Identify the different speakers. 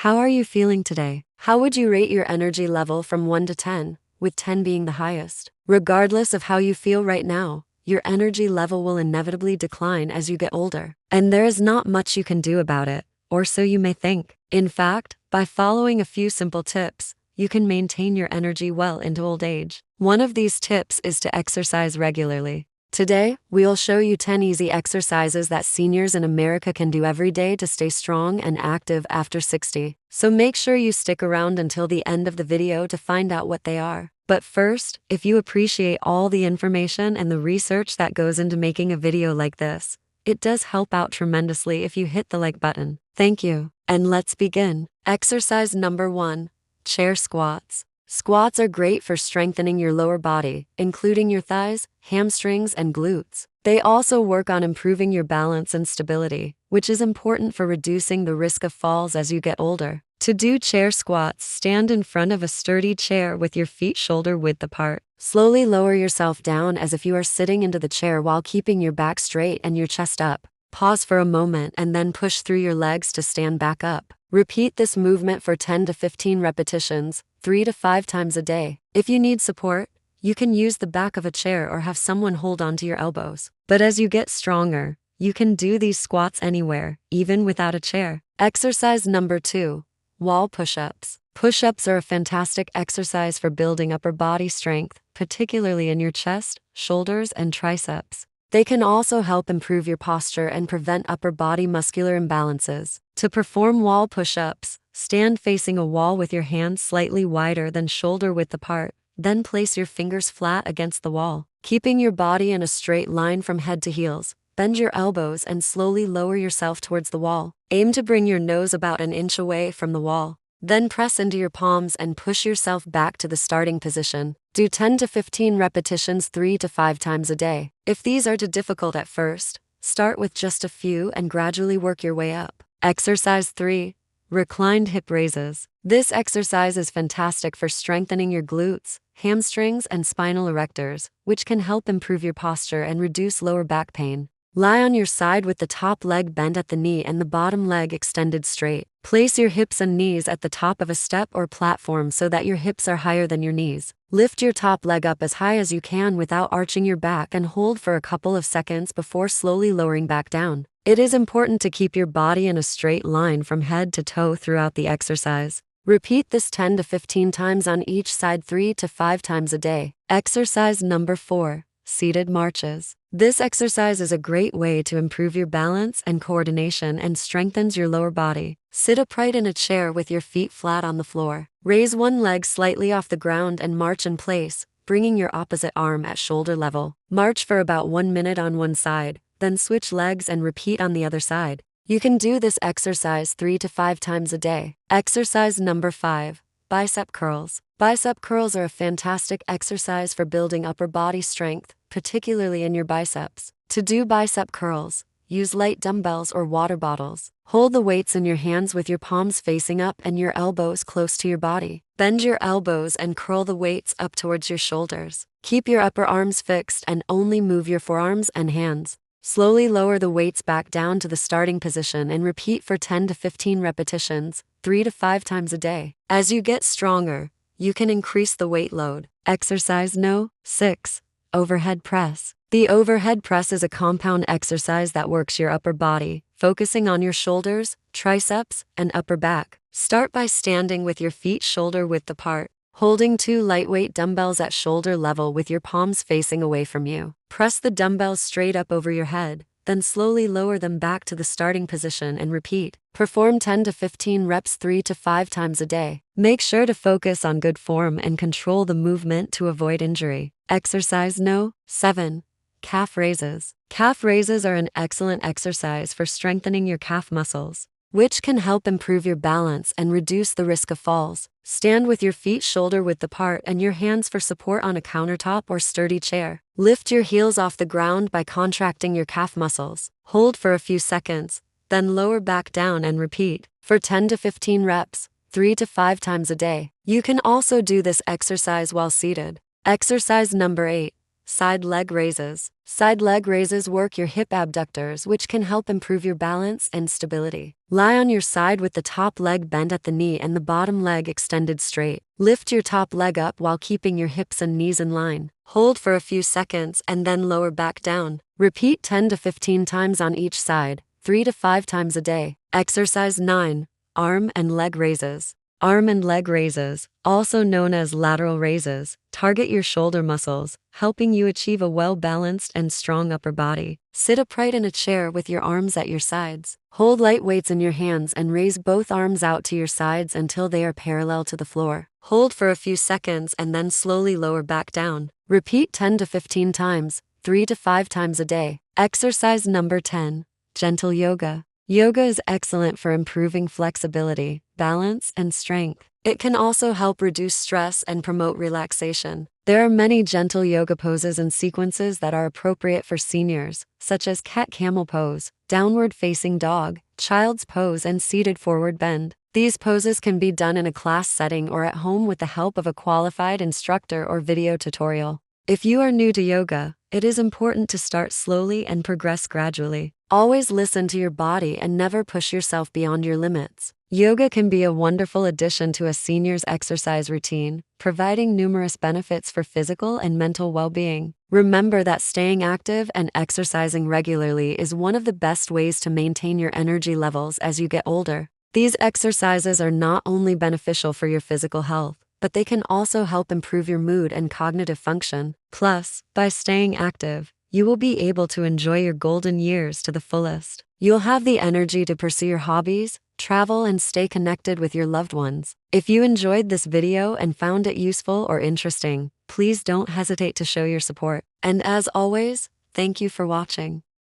Speaker 1: How are you feeling today? How would you rate your energy level from 1 to 10, with 10 being the highest? Regardless of how you feel right now, your energy level will inevitably decline as you get older. And there is not much you can do about it, or so you may think. In fact, by following a few simple tips, you can maintain your energy well into old age. One of these tips is to exercise regularly. Today, we'll show you 10 easy exercises that seniors in America can do every day to stay strong and active after 60. So make sure you stick around until the end of the video to find out what they are. But first, if you appreciate all the information and the research that goes into making a video like this, it does help out tremendously if you hit the like button. Thank you. And let's begin. Exercise number 1, chair squats. Squats are great for strengthening your lower body, including your thighs, hamstrings, and glutes. They also work on improving your balance and stability, which is important for reducing the risk of falls as you get older. To do chair squats, stand in front of a sturdy chair with your feet shoulder width apart. Slowly lower yourself down as if you are sitting into the chair while keeping your back straight and your chest up. Pause for a moment and then push through your legs to stand back up. Repeat this movement for 10 to 15 repetitions, 3 to 5 times a day. If you need support, you can use the back of a chair or have someone hold onto your elbows. But as you get stronger, you can do these squats anywhere, even without a chair. Exercise number 2, wall push-ups. Push-ups are a fantastic exercise for building upper body strength, particularly in your chest, shoulders, and triceps. They can also help improve your posture and prevent upper body muscular imbalances. To perform wall push-ups, stand facing a wall with your hands slightly wider than shoulder width apart, then place your fingers flat against the wall. Keeping your body in a straight line from head to heels, bend your elbows and slowly lower yourself towards the wall. Aim to bring your nose about an inch away from the wall. Then press into your palms and push yourself back to the starting position. Do 10 to 15 repetitions 3 to 5 times a day. If these are too difficult at first, start with just a few and gradually work your way up. Exercise 3, reclined hip raises. This exercise is fantastic for strengthening your glutes, hamstrings, and spinal erectors, which can help improve your posture and reduce lower back pain. Lie on your side with the top leg bent at the knee and the bottom leg extended straight. Place your hips and knees at the top of a step or platform so that your hips are higher than your knees. Lift your top leg up as high as you can without arching your back and hold for a couple of seconds before slowly lowering back down. It is important to keep your body in a straight line from head to toe throughout the exercise. Repeat this 10 to 15 times on each side 3 to 5 times a day. Exercise number 4, seated marches. This exercise is a great way to improve your balance and coordination and strengthens your lower body. Sit upright in a chair with your feet flat on the floor. Raise one leg slightly off the ground and march in place, bringing your opposite arm at shoulder level. March for about 1 minute on one side, then switch legs and repeat on the other side. You can do this exercise 3 to 5 times a day. Exercise number 5, bicep curls. Bicep curls are a fantastic exercise for building upper body strength, particularly in your biceps. To do bicep curls, use light dumbbells or water bottles. Hold the weights in your hands with your palms facing up and your elbows close to your body. Bend your elbows and curl the weights up towards your shoulders. Keep your upper arms fixed and only move your forearms and hands. Slowly lower the weights back down to the starting position and repeat for 10 to 15 repetitions, 3 to 5 times a day. As you get stronger, you can increase the weight load. Exercise no. 6. Overhead press. The overhead press is a compound exercise that works your upper body, focusing on your shoulders, triceps, and upper back. Start by standing with your feet shoulder width apart, holding 2 lightweight dumbbells at shoulder level with your palms facing away from you. Press the dumbbells straight up over your head, then slowly lower them back to the starting position and repeat. Perform 10 to 15 reps 3 to 5 times a day. Make sure to focus on good form and control the movement to avoid injury. Exercise no. 7. Calf raises. Calf raises are an excellent exercise for strengthening your calf muscles, which can help improve your balance and reduce the risk of falls. Stand with your feet shoulder width apart and your hands for support on a countertop or sturdy chair. Lift your heels off the ground by contracting your calf muscles. Hold for a few seconds, then lower back down and repeat. For 10 to 15 reps, 3 to 5 times a day. You can also do this exercise while seated. Exercise number 8, Side leg raises. Side leg raises work your hip abductors, which can help improve your balance and stability. Lie on your side with the top leg bent at the knee and the bottom leg extended straight. Lift your top leg up while keeping your hips and knees in line. Hold for a few seconds and then lower back down. Repeat 10 to 15 times on each side, 3 to 5 times a day. Exercise 9. Arm and leg raises. Arm and leg raises, also known as lateral raises, target your shoulder muscles, helping you achieve a well-balanced and strong upper body. Sit upright in a chair with your arms at your sides. Hold light weights in your hands and raise both arms out to your sides until they are parallel to the floor. Hold for a few seconds and then slowly lower back down. Repeat 10 to 15 times, 3 to 5 times a day. Exercise number 10. Gentle yoga. Yoga is excellent for improving flexibility, balance, and strength. It can also help reduce stress and promote relaxation. There are many gentle yoga poses and sequences that are appropriate for seniors, such as cat-camel pose, downward facing dog, child's pose, and seated forward bend. These poses can be done in a class setting or at home with the help of a qualified instructor or video tutorial. If you are new to yoga, it is important to start slowly and progress gradually. Always listen to your body and never push yourself beyond your limits. Yoga can be a wonderful addition to a senior's exercise routine, providing numerous benefits for physical and mental well-being. Remember that staying active and exercising regularly is one of the best ways to maintain your energy levels as you get older. These exercises are not only beneficial for your physical health, but they can also help improve your mood and cognitive function. Plus, by staying active, you will be able to enjoy your golden years to the fullest. You'll have the energy to pursue your hobbies, travel, and stay connected with your loved ones. If you enjoyed this video and found it useful or interesting, please don't hesitate to show your support. And as always, thank you for watching.